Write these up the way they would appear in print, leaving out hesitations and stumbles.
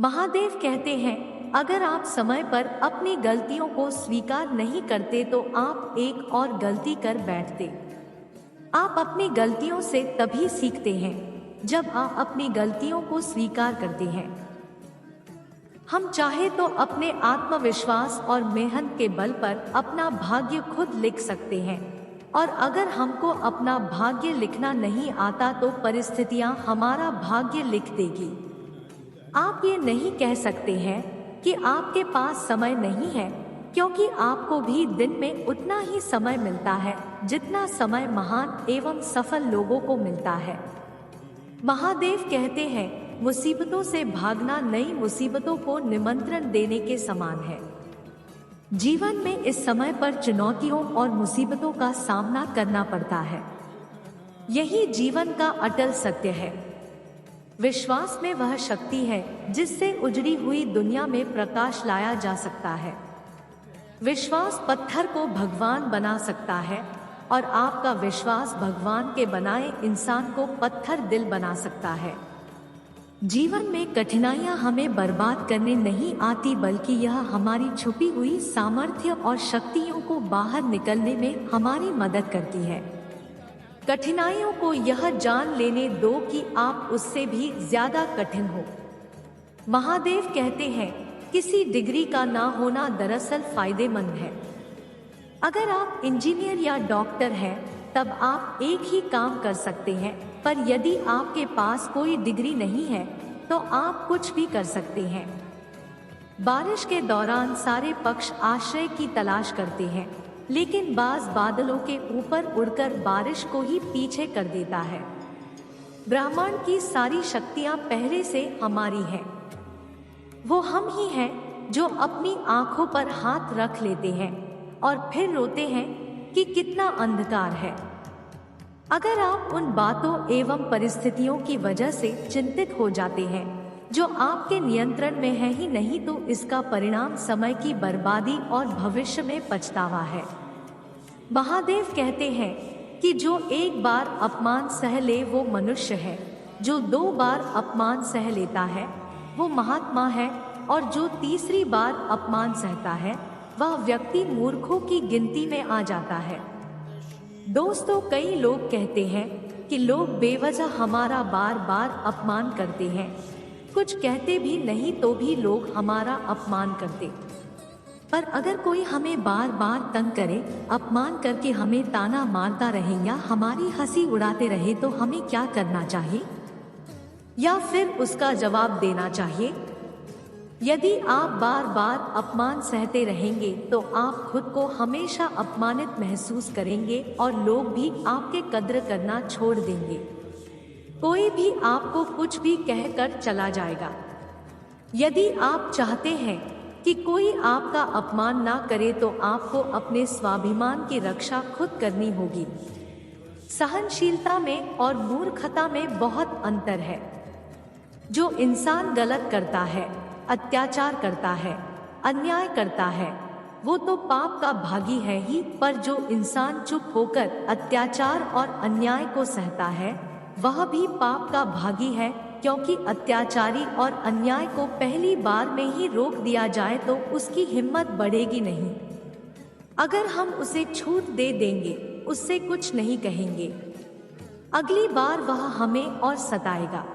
महादेव कहते हैं, अगर आप समय पर अपनी गलतियों को स्वीकार नहीं करते तो आप एक और गलती कर बैठते। आप अपनी गलतियों से तभी सीखते हैं जब आप अपनी गलतियों को स्वीकार करते हैं। हम चाहे तो अपने आत्मविश्वास और मेहनत के बल पर अपना भाग्य खुद लिख सकते हैं, और अगर हमको अपना भाग्य लिखना नहीं आता तो परिस्थितियां हमारा भाग्य लिख देगी। आप ये नहीं कह सकते हैं कि आपके पास समय नहीं है, क्योंकि आपको भी दिन में उतना ही समय मिलता है जितना समय महान एवं सफल लोगों को मिलता है। महादेव कहते हैं, मुसीबतों से भागना नई मुसीबतों को निमंत्रण देने के समान है। जीवन में इस समय पर चुनौतियों और मुसीबतों का सामना करना पड़ता है। यही जीवन का अटल सत्य है। विश्वास में वह शक्ति है जिससे उजड़ी हुई दुनिया में प्रकाश लाया जा सकता है। विश्वास पत्थर को भगवान बना सकता है, और आपका विश्वास भगवान के बनाए इंसान को पत्थर दिल बना सकता है। जीवन में कठिनाइयां हमें बर्बाद करने नहीं आती, बल्कि यह हमारी छुपी हुई सामर्थ्य और शक्तियों को बाहर निकलने में हमारी मदद करती है। कठिनाइयों को यह जान लेने दो कि आप उससे भी ज्यादा कठिन हो। महादेव कहते हैं, किसी डिग्री का ना होना दरअसल फायदेमंद है। अगर आप इंजीनियर या डॉक्टर हैं, तब आप एक ही काम कर सकते हैं, पर यदि आपके पास कोई डिग्री नहीं है तो आप कुछ भी कर सकते हैं। बारिश के दौरान सारे पक्ष आश्रय की तलाश करते हैं, लेकिन बाज बादलों के ऊपर उड़कर बारिश को ही पीछे कर देता है। ब्रह्मांड की सारी शक्तियां पहले से हमारी हैं। वो हम ही हैं जो अपनी आंखों पर हाथ रख लेते हैं और फिर रोते हैं कि कितना अंधकार है। अगर आप उन बातों एवं परिस्थितियों की वजह से चिंतित हो जाते हैं जो आपके नियंत्रण में है ही नहीं, तो इसका परिणाम समय की बर्बादी और भविष्य में पछतावा है। महादेव कहते हैं कि जो एक बार अपमान सह ले वो मनुष्य है, जो 2 बार अपमान सह लेता है वो महात्मा है, और जो तीसरी बार अपमान सहता है वह व्यक्ति मूर्खों की गिनती में आ जाता है। दोस्तों, कई लोग कहते हैं कि लोग बेवजह हमारा बार बार अपमान करते हैं। कुछ कहते भी नहीं तो भी लोग हमारा अपमान करते। पर अगर कोई हमें बार बार तंग करे, अपमान करके हमें ताना मारता रहे या हमारी हंसी उड़ाते रहे, तो हमें क्या करना चाहिए या फिर उसका जवाब देना चाहिए? यदि आप बार बार अपमान सहते रहेंगे तो आप खुद को हमेशा अपमानित महसूस करेंगे और लोग भी आपके कद्र करना छोड़ देंगे। कोई भी आपको कुछ भी कहकर चला जाएगा। यदि आप चाहते हैं कि कोई आपका अपमान ना करे तो आपको अपने स्वाभिमान की रक्षा खुद करनी होगी। सहनशीलता में और मूर्खता में बहुत अंतर है। जो इंसान गलत करता है, अत्याचार करता है, अन्याय करता है, वो तो पाप का भागी है ही, पर जो इंसान चुप होकर अत्याचार और अन्याय को सहता है वह भी पाप का भागी है, क्योंकि अत्याचारी और अन्याय को पहली बार में ही रोक दिया जाए तो उसकी हिम्मत बढ़ेगी नहीं। अगर हम उसे छूट दे देंगे, उससे कुछ नहीं कहेंगे, अगली बार वह हमें और सताएगा।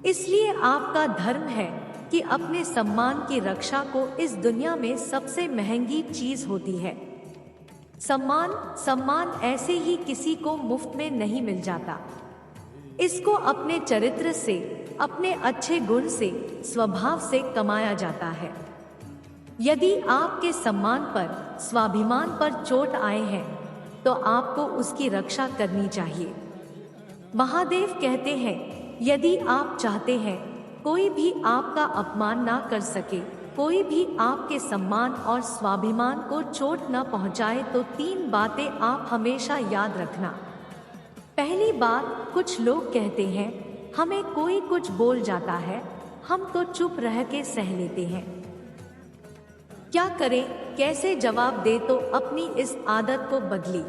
इसलिए आपका धर्म है कि अपने सम्मान की रक्षा को इस दुनिया में सबसे महंगी चीज होती है। सम्मान ऐसे ही किसी को मुफ्त में नहीं मिल जाता। इसको अपने चरित्र से, अपने अच्छे गुण से, स्वभाव से कमाया जाता है। यदि आपके सम्मान पर, स्वाभिमान पर चोट आए हैं तो आपको उसकी रक्षा करनी चाहिए। महादेव कहते हैं, यदि आप चाहते हैं कोई भी आपका अपमान ना कर सके, कोई भी आपके सम्मान और स्वाभिमान को चोट न पहुंचाए, तो 3 बातें आप हमेशा याद रखना। पहली बात, कुछ लोग कहते हैं हमें कोई कुछ बोल जाता है, हम तो चुप रह के सह लेते हैं। क्या करें, कैसे जवाब दे? तो अपनी इस आदत को बदली।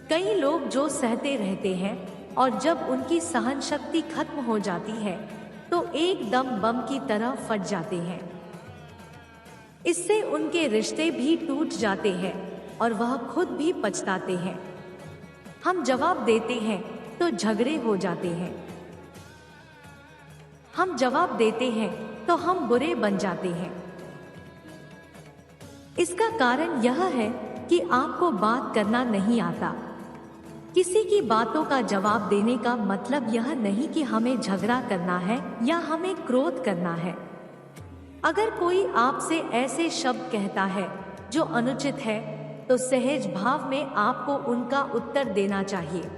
कई लोग जो सहते रहते हैं और जब उनकी सहन शक्ति खत्म हो जाती है तो एकदम बम की तरह फट जाते हैं। इससे उनके रिश्ते भी टूट जाते हैं और वह खुद भी पछताते हैं। हम जवाब देते हैं तो झगड़े हो जाते हैं। हम जवाब देते हैं तो हम बुरे बन जाते हैं। इसका कारण यह है कि आपको बात करना नहीं आता। किसी की बातों का जवाब देने का मतलब यह नहीं कि हमें झगड़ा करना है या हमें क्रोध करना है। अगर कोई आपसे ऐसे शब्द कहता है जो अनुचित है, तो सहज भाव में आपको उनका उत्तर देना चाहिए।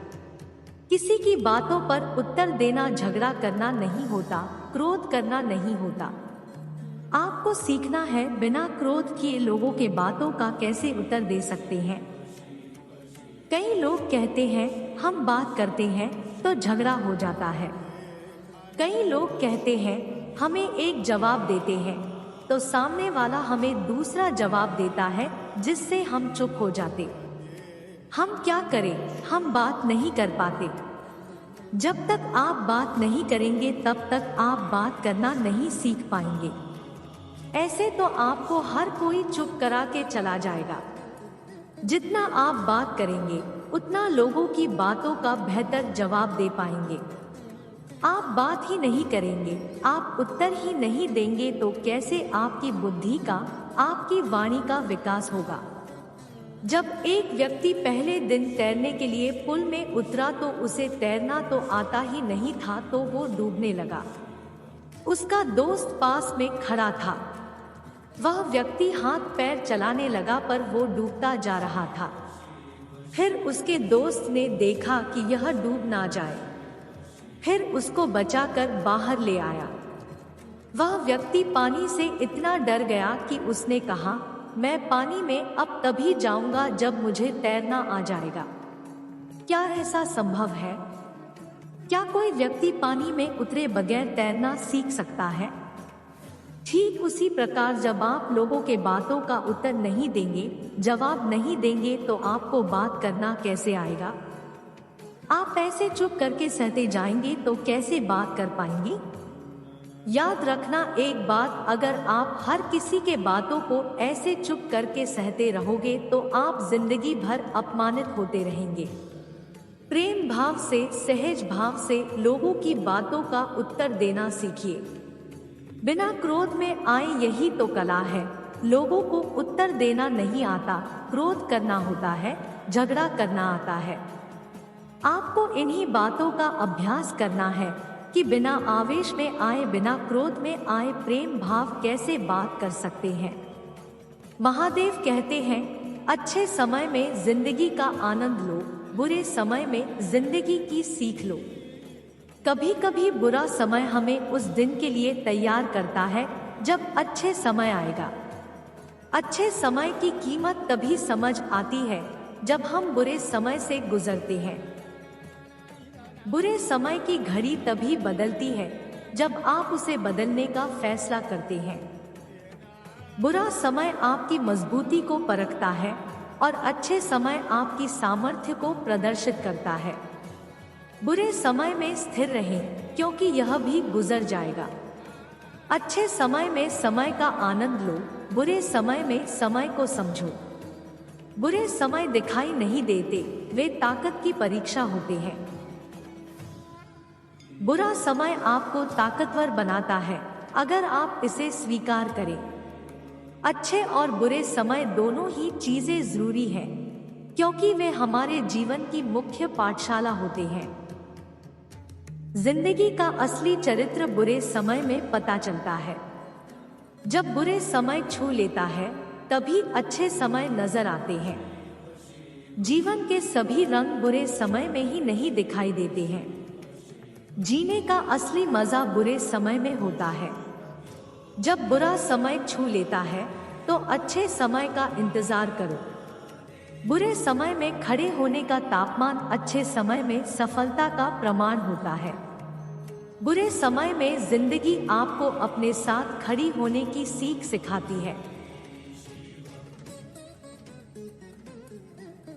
किसी की बातों पर उत्तर देना झगड़ा करना नहीं होता, क्रोध करना नहीं होता। आपको सीखना है बिना क्रोध किए लोगों के बातों का कैसे उत्तर दे सकते हैं। कई लोग कहते हैं हम बात करते हैं तो झगड़ा हो जाता है। कई लोग कहते हैं हमें एक जवाब देते हैं तो सामने वाला हमें दूसरा जवाब देता है, जिससे हम चुप हो जाते। हम क्या करें, हम बात नहीं कर पाते। जब तक आप बात नहीं करेंगे तब तक आप बात करना नहीं सीख पाएंगे। ऐसे तो आपको हर कोई चुप करा के चला जाएगा। जितना आप बात करेंगे उतना लोगों की बातों का बेहतर जवाब दे पाएंगे। आप बात ही नहीं करेंगे, आप उत्तर ही नहीं देंगे तो कैसे आपकी बुद्धि का, आपकी वाणी का विकास होगा। जब एक व्यक्ति पहले दिन तैरने के लिए पुल में उतरा तो उसे तैरना तो आता ही नहीं था, तो वो डूबने लगा। उसका दोस्त पास में खड़ा था। वह व्यक्ति हाथ पैर चलाने लगा पर वो डूबता जा रहा था। फिर उसके दोस्त ने देखा कि यह डूब ना जाए, फिर उसको बचाकर बाहर ले आया। वह व्यक्ति पानी से इतना डर गया कि उसने कहा, मैं पानी में अब तभी जाऊंगा जब मुझे तैरना आ जाएगा। क्या ऐसा संभव है? क्या कोई व्यक्ति पानी में उतरे बगैर तैरना सीख सकता है? ठीक उसी प्रकार जब आप लोगों के बातों का उत्तर नहीं देंगे, जवाब नहीं देंगे, तो आपको बात करना कैसे आएगा? आप ऐसे चुप करके सहते जाएंगे तो कैसे बात कर पाएंगे? याद रखना एक बात, अगर आप हर किसी के बातों को ऐसे चुप करके सहते रहोगे तो आप जिंदगी भर अपमानित होते रहेंगे। प्रेम भाव से, सहज भाव से लोगों की बातों का उत्तर देना सीखिए। बिना क्रोध में आए यही तो कला है। लोगों को उत्तर देना नहीं आता, क्रोध करना होता है, झगड़ा करना आता है। आपको इन्हीं बातों का अभ्यास करना है कि बिना आवेश में आए, बिना क्रोध में आए प्रेम भाव कैसे बात कर सकते हैं। महादेव कहते हैं, अच्छे समय में जिंदगी का आनंद लो, बुरे समय में जिंदगी की सीख लो। कभी कभी बुरा समय हमें उस दिन के लिए तैयार करता है जब अच्छे समय आएगा। अच्छे समय की कीमत तभी समझ आती है जब हम बुरे समय से गुजरते हैं। बुरे समय की घड़ी तभी बदलती है जब आप उसे बदलने का फैसला करते हैं। बुरा समय आपकी मजबूती को परखता है और अच्छे समय आपकी सामर्थ्य को प्रदर्शित करता है। बुरे समय में स्थिर रहें, क्योंकि यह भी गुजर जाएगा। अच्छे समय में समय का आनंद लो, बुरे समय में समय को समझो। बुरे समय दिखाई नहीं देते, वे ताकत की परीक्षा होते हैं। बुरा समय आपको ताकतवर बनाता है अगर आप इसे स्वीकार करें। अच्छे और बुरे समय दोनों ही चीजें जरूरी हैं, क्योंकि वे हमारे जीवन की मुख्य पाठशाला होते हैं। जिंदगी का असली चरित्र बुरे समय में पता चलता है। जब बुरे समय छू लेता है तभी अच्छे समय नजर आते हैं। जीवन के सभी रंग बुरे समय में ही नहीं दिखाई देते हैं। जीने का असली मजा बुरे समय में होता है। जब बुरा समय छू लेता है तो अच्छे समय का इंतजार करो। बुरे समय में खड़े होने का तापमान अच्छे समय में सफलता का प्रमाण होता है। बुरे समय में जिंदगी आपको अपने साथ खड़ी होने की सीख सिखाती है।